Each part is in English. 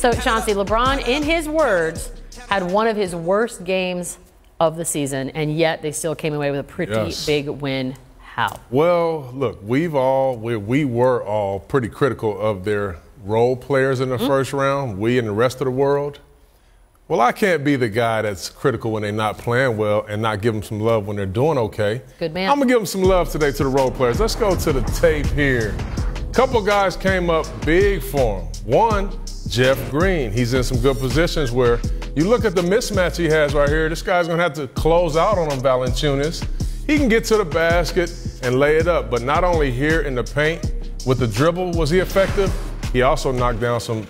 So, Chauncey, LeBron, in his words, had one of his worst games of the season, and yet they still came away with a pretty big win. How? Well, look, we were all pretty critical of their role players in the first round, we and the rest of the world. Well, I can't be the guy that's critical when they're not playing well and not give them some love when they're doing okay. Good man. I'm going to give them some love today to the role players. Let's go to the tape here. A couple guys came up big for him. One, Jeff Green. He's in some good positions where you look at the mismatch he has right here. This guy's going to have to close out on him, Valanciunas. He can get to the basket and lay it up, but not only here in the paint with the dribble was he effective, he also knocked down some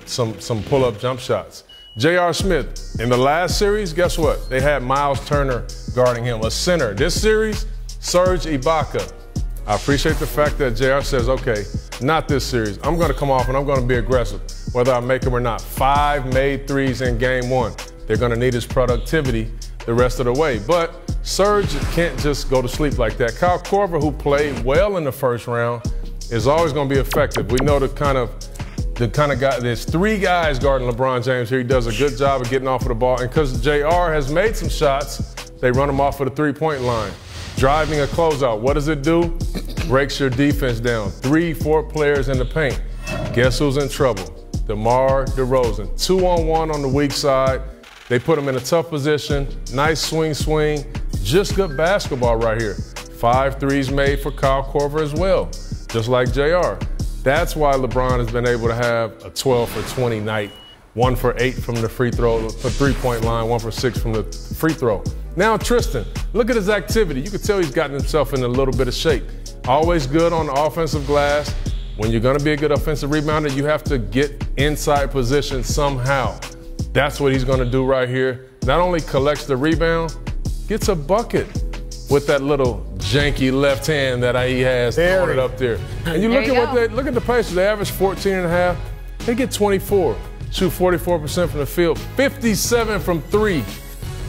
pull-up jump shots. J.R. Smith, in the last series, guess what? They had Miles Turner guarding him, a center. This series, Serge Ibaka. I appreciate the fact that J.R. says, okay, not this series. I'm going to come off and I'm going to be aggressive, whether I make them or not. 5 made threes in game 1. They're going to need his productivity the rest of the way. But Serge can't just go to sleep like that. Kyle Korver, who played well in the first round, is always going to be effective. We know the kind of guy, there's 3 guys guarding LeBron James here. He does a good job of getting off of the ball. And because JR has made some shots, they run him off of the 3-point line. Driving a closeout, what does it do? Breaks your defense down. 3-4 players in the paint. Guess who's in trouble? DeMar DeRozan. 2-on-1 on the weak side. They put him in a tough position. Nice swing. Just good basketball right here. 5 threes made for Kyle Korver as well, just like JR. That's why LeBron has been able to have a 12 for 20 night, 1 for 8 from the free throw, for 3-point line, 1 for 6 from the free throw. Now Tristan, look at his activity. You can tell he's gotten himself in a little bit of shape. Always good on the offensive glass. When you're going to be a good offensive rebounder, you have to get inside position somehow. That's what he's going to do right here. Not only collects the rebound, gets a bucket with that little janky left hand that he has throwing it up there. And you look at the Pacers. They average 14.5. They get 24. Shoot 44% from the field, 57 from 3.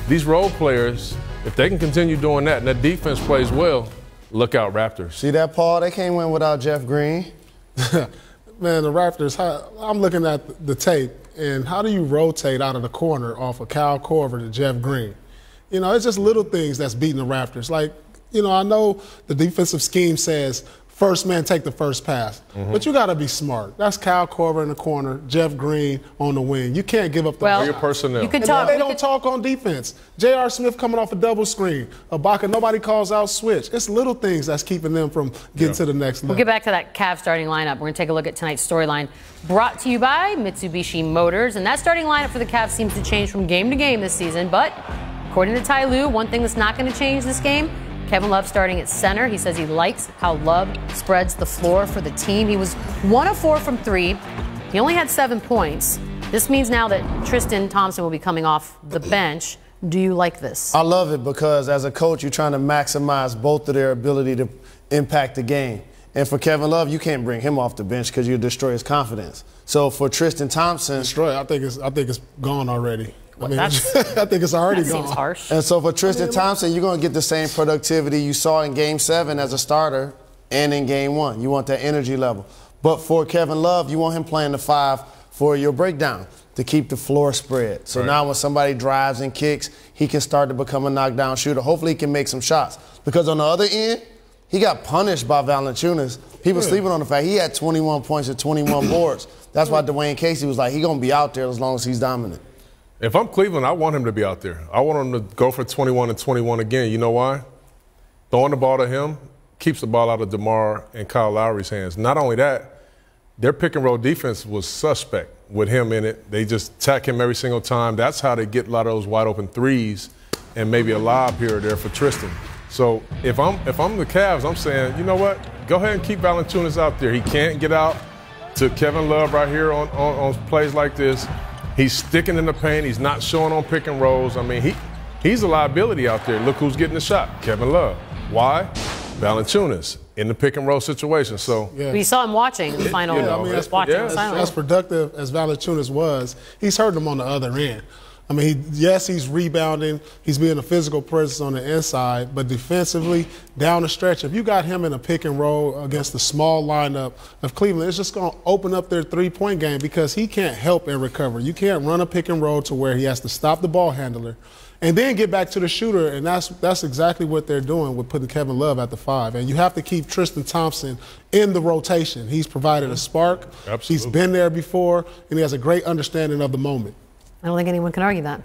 These role players, if they can continue doing that and that defense plays well, look out, Raptors. See that, Paul? They can't win without Jeff Green. Man, the Raptors, I'm looking at the tape, and how do you rotate out of the corner off of Kyle Korver to Jeff Green? You know, it's just little things that's beating the Raptors. Like, you know, I know the defensive scheme says first man take the first pass, but you got to be smart. That's Kyle Korver in the corner, Jeff Green on the wing. You can't give up the your personnel. You can talk. They don't talk on defense. J.R. Smith coming off a double screen. Ibaka, nobody calls out switch. It's little things that's keeping them from getting to the next level. We'll get back to that Cavs starting lineup. We're going to take a look at tonight's storyline brought to you by Mitsubishi Motors. And that starting lineup for the Cavs seems to change from game to game this season. But according to Ty Lue, one thing that's not going to change this game, Kevin Love starting at center. He says he likes how Love spreads the floor for the team. He was 1 of 4 from 3. He only had 7 points. This means now that Tristan Thompson will be coming off the bench. Do you like this? I love it because as a coach, you're trying to maximize both of their ability to impact the game. And for Kevin Love, you can't bring him off the bench because you'll destroy his confidence. So for Tristan Thompson, I think it's gone already. I mean, I think it's already gone. Seems harsh. And so for Tristan Thompson, you're going to get the same productivity you saw in Game 7 as a starter and in Game 1. You want that energy level. But for Kevin Love, you want him playing the 5 for your breakdown to keep the floor spread. So now when somebody drives and kicks, he can start to become a knockdown shooter. Hopefully he can make some shots. Because on the other end, he got punished by Valanciunas. People sleeping on the fact he had 21 points and 21 boards. That's why Dwayne Casey was like, he's going to be out there as long as he's dominant. If I'm Cleveland, I want him to be out there. I want him to go for 21 and 21 again. You know why? Throwing the ball to him keeps the ball out of DeMar and Kyle Lowry's hands. Not only that, their pick-and-roll defense was suspect with him in it. They just attack him every single time. That's how they get a lot of those wide-open threes and maybe a lob here or there for Tristan. So if I'm the Cavs, I'm saying, you know what? Go ahead and keep Valanciunas out there. He can't get out to Kevin Love right here on plays like this. He's sticking in the paint. He's not showing on pick and rolls. I mean, he's a liability out there. Look who's getting the shot, Kevin Love. Why? Valanciunas in the pick and roll situation. So we saw him watching the final. As productive as Valanciunas was, he's hurting him on the other end. I mean, yes, he's rebounding. He's being a physical presence on the inside, but defensively, down the stretch, if you got him in a pick and roll against the small lineup of Cleveland, it's just going to open up their three-point game because he can't help and recover. You can't run a pick and roll to where he has to stop the ball handler and then get back to the shooter, and that's exactly what they're doing with putting Kevin Love at the 5. And you have to keep Tristan Thompson in the rotation. He's provided a spark. Absolutely. He's been there before, and he has a great understanding of the moment. I don't think anyone can argue that.